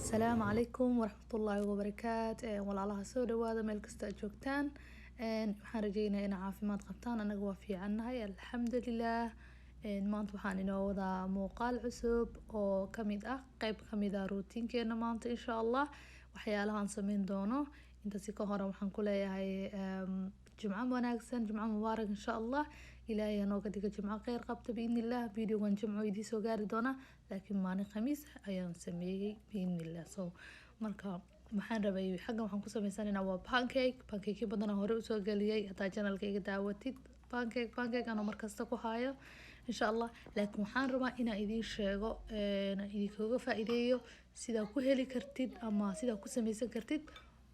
السلام عليكم ورحمة الله وبركاته walaalaha soo dhawaada meel kasta aad joogtaan waxaan rajeynayaa in caafimaad qabtaan anaga waa fiicannahay alxamdulilah maanta waxaan inoo wadaa muuqaal cusub oo kamid ah qayb kamid ah routiinkeena maanta insha Allah waxyaalaha aan sameyn doono intaasi ka hor waxaan ku leeyahay jumco wanaagsan jumco mubaarak insha Allah ilaahay nooga dhigo jumco khayr qabta biidnillah videogan jumco idii soo gaari doona laakiin maalin khamiis ayaan sameeyay biidnillah so marka waxaan rabay xaggan waxaan ku sameysanaynaa waa pancake badan hore u soo galiyay hataa channelkayga daawatid pancake aan markasta ku haayo insha Allah laakiin waxaan rabaa inaan idin sheego idinkaga faa'iideeyo sida ku heli kartid ama sida ku sameysan kartid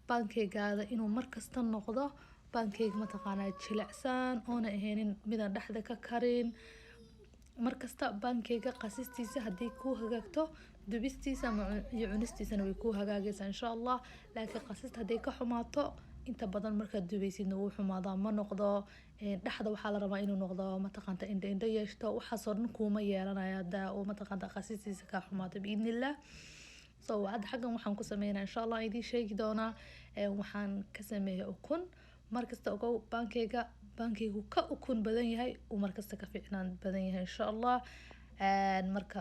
pancake-gaada inuu markasta noqdo pancake mataqaanaa jilicsan oona ahaynin midaan dhexda ka karin markasta pancake qasistiisa haddii ku hagaagto dubistiisa iyo cunistiisana way ku hagaagaysaa insha Allah laakiin qasista haddii ka xumaato inta badan markaad dubaysidna wuu xumaadaa ma noqdo dhexda waxaa la rabaa inuu noqdo mataqaanta indha yeeshto waxaasoo dhan kuuma yeelanaya haddaa oo mataqaanta qasistiisa ka xumaato biidnillah so hadda xaggan waxaan ku sameynaa insha Allah idin sheegi doonaa waxaan ka sameeyay ukun markasta ogow pancake ka ukun badan yahay uu markasta ka fiicnaan badan yahay insha Allah marka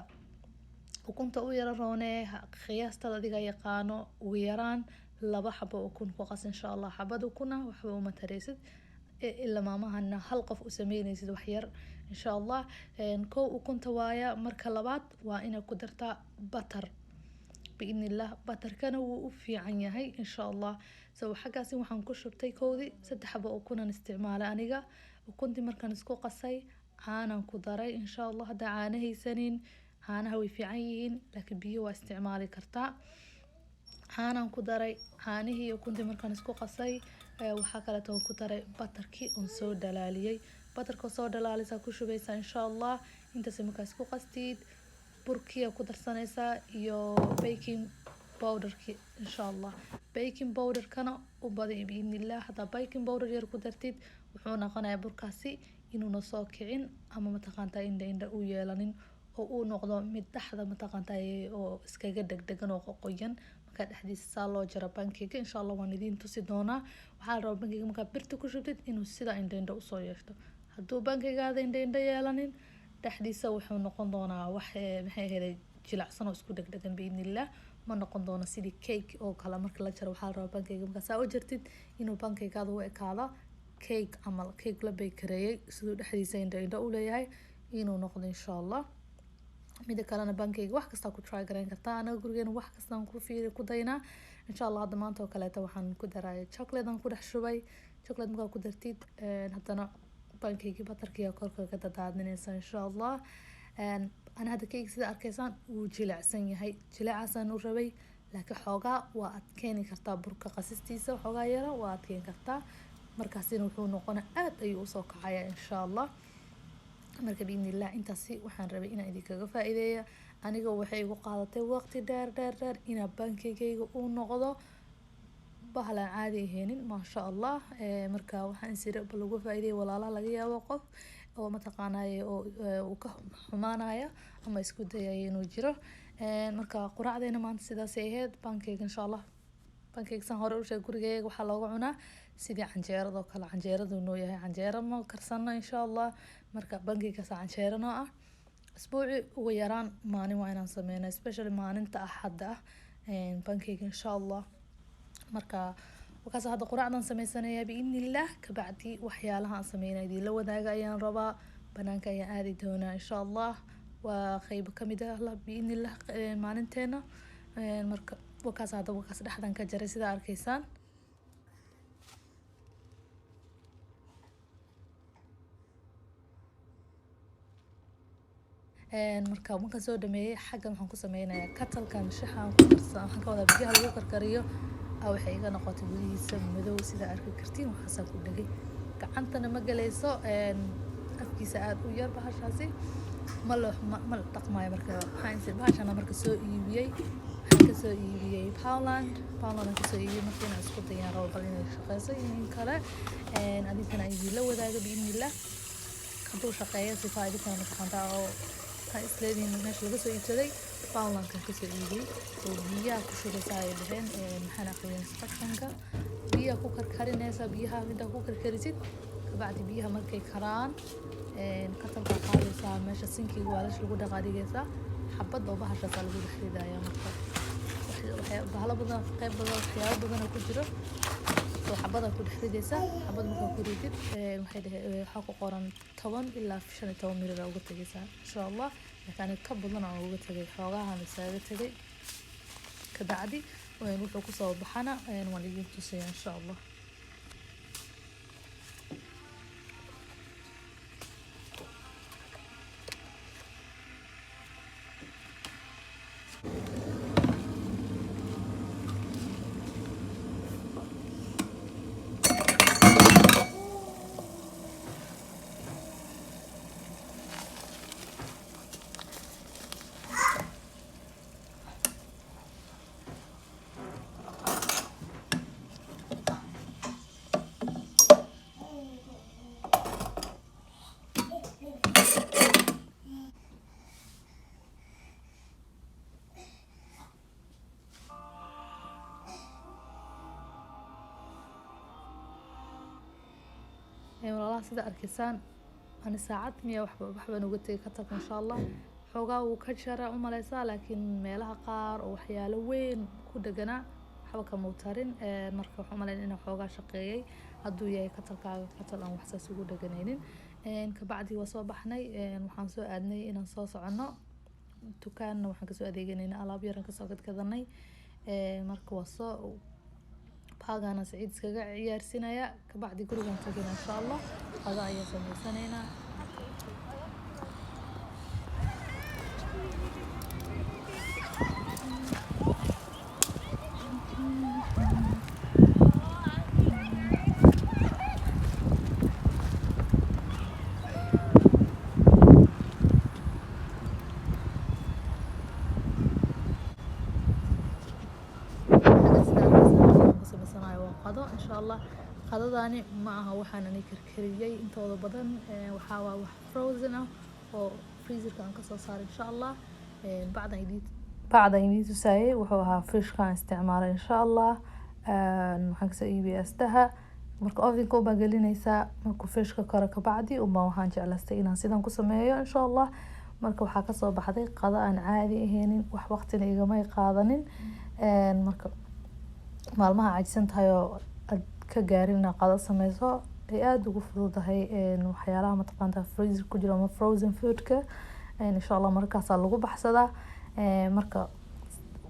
ukunta u yara roonee qiyaastada adiga yaqaano ugu yaraan 2 xabo ukun ku qas insha Allah xabad ukuna waxba uma tareysid illa maamahana hal qof u sameynaysid wax yar insha Allah koo ukunta waaya marka labaad waa inaad ku dartaa butter biidnillah butterkana wuu u fiican yahay insha Allah so xagaasi waxaan ku shubtay koodi 3 xabo ukunan isticmaalay aniga ukuntii markaan isku qasay caanaan ku daray insha Allah hadda caana haysanin caanaha way fiican yihiin laakiin biyo waa isticmaali kartaa caanaan ku daray caanihii ukuntii markaan isku qasay waxaa kale oo ku daray butterkii oo soo dhalaaliyay butterka soo dhalaalisa ku shubaysaa insha Allah intaas markaa isku qastid burkiya ku darsanaysaa iyo baking powderki insha Allah baking powder kana u badi biidnillah hada baking powder yar ku dartid wuxuu noqonayaa burkaasi inuu soo kicin ama mataqaanta indha u yeelanin oo uu noqdo mid dhaxda mataqaanta oo iskaga degdegan oo qoyan marka dhaxdiisa loo jaro pancake insha Allah waan idin tusi doonaa waxaa la rabaa pancake marka birta ku shubtid inuu sida indha u soo yeeshto hadduu pancake-gaada indha yeelanin dhaxdiisa wuxuu noqon doonaa wax maxay ahayd jilacsan oo isku degdegan biidnillah ma noqon doono sidii cake oo kala marka la jaro waxaa la rabaa pancake marka saa u jartid inuu pancake-gaada u ekaado cake ama cake la bakereeyay sidoo dhaxdiisa indha u leeyahay inuu noqdo insha Allah mida kalena pancake wax kasta ku try garan kartaa anaga gurigeena wax kasta aan ku daynaa insha Allah hadda maanta oo kale waxaan ku daray chocolate aan ku dhex shubay chocolate marka ku dartid hadana pancake butterkiya korka ka daadinaysa insha Allah ana hada cake sida arkaysaan uu jilicsan yahay jilacsan u rabay laakiin xoogaa waa adkeeni kartaa burka qasistiisa xoogaa yara waa adkeeni kartaa markaasina wuxuu noqonaa aad ayuu soo kacaya insha Allah marka biidnillah intaasi waxaan rabay inaan idinkaga faa'iideeyo aniga waxay igu qaadatay waqti dheer ina pancake-gayga uu noqdo bahlan caadi aheenin ma sha Allah marka waxaan isira lagu faa'iideeyo walaalaha laga yaabo qof oo mataqaanay oo ka xumaanaya ama isku dayay inuu jiro marka quraacdeena maanta sidaas ay ahayd pancake insha Allah pancake san hore u sheeg gurigeyga waxa looga cunaa sidii canjeerada oo kale canjeeradu noo yahay canjeero ma karsano insha Allah marka pancake sa canjeero noo ah isbuuci ugu yaraan maalin waa inaan sameeyo especially maalinta axadda pancake insha Allah marka wakaas hadda quraacdan sameysanayaa biidnillah ka bacdi waxyaalaha aan sameynay idin la wadaaga ayaan rabaa banaanka ayaan aadi doonaa insha Allah waa qayb kamid ah la biidnillah maalinteena marka wakaas dhexdan ka jaray sida arkaysaan marka soo dhameeyay xaggan waxaan ku sameynayaa katalkan shaxan ku darsan waxaan ka wada biyaha lagu karkariyo waxay iga noqotay gudihiisa madow sida arki kartiin waxaas ku dhagay gacantana ma galayso afkiisa aad u yar bahashaasi ma dhaqmaayo marka waxaan bahashana marka soo iibiyay ka soo iibiyay Poundland ka soo iibiyay marka inaan isku dayaan rabo bal inay shaqeyso in kale adinkana idin la wadaaga biidnillah hadduu shaqeeyo si faa'iido kana mataqaanta oo isleedin meesha laga soo iibsaday Poundlandka ka soo iibiyay oo biyaha ku shubeysa ay dhaheen maxaan aqriyay instructionka biyaha ku karkarinaysa biyaha inta ku karkarisid kabacdi biyaha markay karaan katalka qaadaysa meesha sinkiga waa lagu dhaqaadiyaysa xabad oo bahasha lagu dhexridaaya marka waxyaabo badan qayb badan waxyaabo badan ku jiro oo xabada ku dhexridaysa xabad marka ku ridid waxa ku qoran 10 ilaa 15 mirir uga tagaysa insha Allah laakiin ka badan oo uga tagay xoogahan isaga tagay kabacdi wuxuu ku soo baxana waan idin tusayaa insha Allah والله سيدا أركيسان أنا ساعات مية وحبة نوقتي كتب إن شاء الله حوجا وكشرة وملايسا لكن ميلها قار وحياله وين كده جنا حبك موترين مركب حملين إنه حوجا شقيي هدو ياي كتل أو حساس وجود جنينين كبعدي وصباحني وحنسو أدني إن صاص عنا تكان وحنكسو أدي جنين على بيرن كساقط كذني مركب وصا باغانا سعيد اسكغا عيارسينايا كبعدي غurigan tagina insha Allah qada ayaa sameeysanayna قضاء إن شاء الله قضاء معها وحنا نكركريي أنت وضع بدن وحاوا وفروزنا أو فريزر كان قصة صار إن شاء الله بعد يديت ساي وحوها فريش كان استعماله إن شاء الله نحكي إيبي أستها مرك أوفين كوبا قالين يسا مركو فريش ككرك بعدي وما وحان جعل استئنا سيدان كسمية إن شاء الله مركو حكى صوب حدي قضاء عادي هين وحوقتنا إيجامي قاضنين مركو maalmaha cajisan tahay oo ka gaarin qada sameeyso ay aad ugu fududahay waxyaalaha mataqaanta freezer ku jira ama frozen foodka insha Allah markaas lagu baxsadaa marka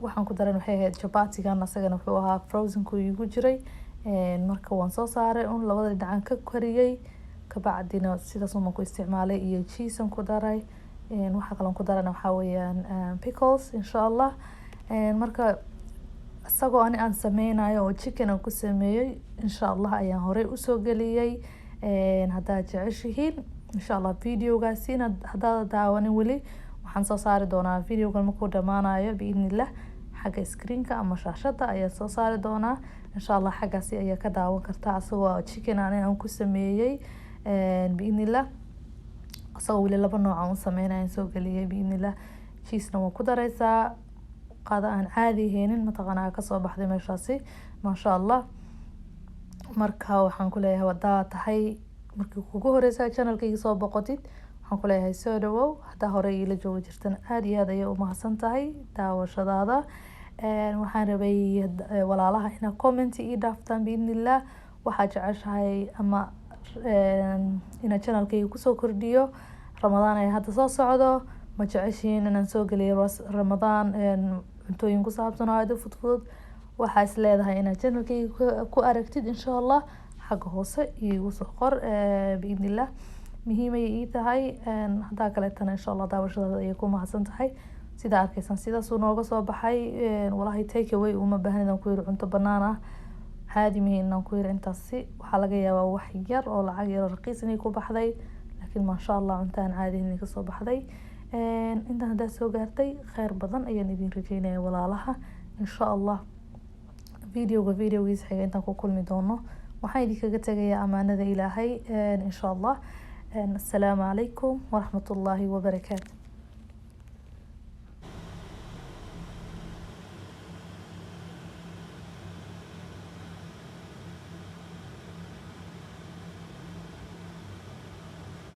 waxaan ku daran waxay ahayd chapati-gan asagana wuxuu ahaa frozen ku igu jiray marka waan soo saaray un labada dhinac ka kariyay ka bacdina sidaas uma ku isticmaalay iyo cheese ku daray waxa kale ku daran waxa weeyaan pickles insha Allah marka asagoo aan sameynayo oo chicken aan ku sameeyay insha Allah ayaan hore u soo galiyay hadaa jeceshihiin insha Allah videogaasina hadaa daawanin wali waxaan soo saari doonaa videogan markuu dhamaanayo biidnillah xagga screenka ama shaashada ayaa soo saari doonaa insha Allah xaggaasi ayaa ka daawan kartaa asagoo chicken aan ku sameeyay biidnillah asagoo wali laba nooc aan sameynay soo galiyay biidnillah cheese-na waan ku daraysaa قادة عن عادي هين متقنعة كصوب بحذي مشاسي ما شاء الله مركها وحنقولها ودا تحي مركو كوهريسا channel كي صوب بقطيت حنقولها هاي سودو هدا هوري لجو جرتن عادي هذا يوم حسن تحي داو شدادا وحان ربي ولا لها هنا كومنتي إيه دافتان بإذن الله وحاج عش هاي أما هنا channel كي كسو كرديو رمضان هذا صوص عدو ما جعشين أن نسوق لي رمضان أنتوا saabsan oo aad u fudud waxa is leedahay in channelkayga ku aragtid insha Allah xaq hoose iyo soo qor biidnillah muhiim ay tahay hadaa kale tan insha Allah daawashada ay ku mahadsan tahay sida arkaysan sidaas uu nooga soo baxay wallahi take away uma baahnaan ku yiri cunto banaan ah caadi meeyna ku yiri intaasi waxa laga yaabaa wax yar oo lacag yar raqiis inay ku baxday laakiin ma sha Allah cuntaan caadi inay ka soo baxday inta hada soo gaartay khayr badan ayaan idin rajeynaa walaalaha insha Allah videogiisa xiga intaan ku kulmi doono waxaan idinkaga tagayaa amaanada Ilaahay insha Allah assalamu alaykum wa rahmatullahi wa barakatuh